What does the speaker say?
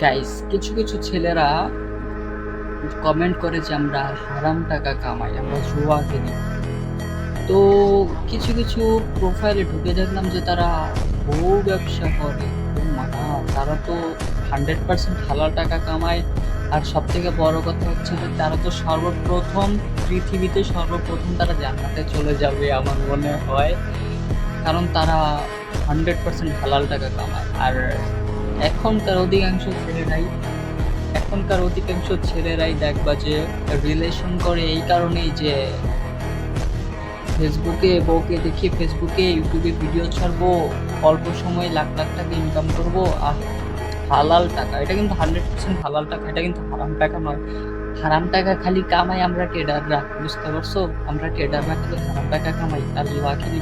Guys, কিছু কিছু ছেলেরা কমেন্ট করে যে আমরা হারাম টাকা কামাই, আমরা জুয়া খেলি। তো কিছু কিছু প্রোফাইলে ঢুকে দেখলাম যে তারা বউ ব্যবসা করে। ও মা, তারা তো 100% হালাল টাকা কামায়। আর সব থেকে বড় কথা হচ্ছে যে তারা তো সর্বপ্রথম পৃথিবীতে সর্বপ্রথম তারা জান্নাতে চলে যাবে আমার মনে হয়। কারণ তারা 100% হালাল টাকা কামায়। আর এখনকার অধিকাংশ ছেলেরাই এখনকার অধিকাংশ ছেলেরাই দেখবা যে রিলেশন করে এই কারণেই যে ফেসবুকে বউকে দেখিয়ে ফেসবুকে ইউটিউবে ভিডিও ছাড়বো, অল্প সময়ে লাখ লাখ টাকা ইনকাম করবো। হালাল টাকা, এটা কিন্তু 100% হালাল টাকা, এটা কিন্তু হারাম টাকা নয়। হারাম টাকা খালি কামাই আমরা ট্রেডাররা, বুঝতে পারছো? আমরা ট্রেডাররা খালি হারাম টাকা কামাই আর জুয়া খেলি।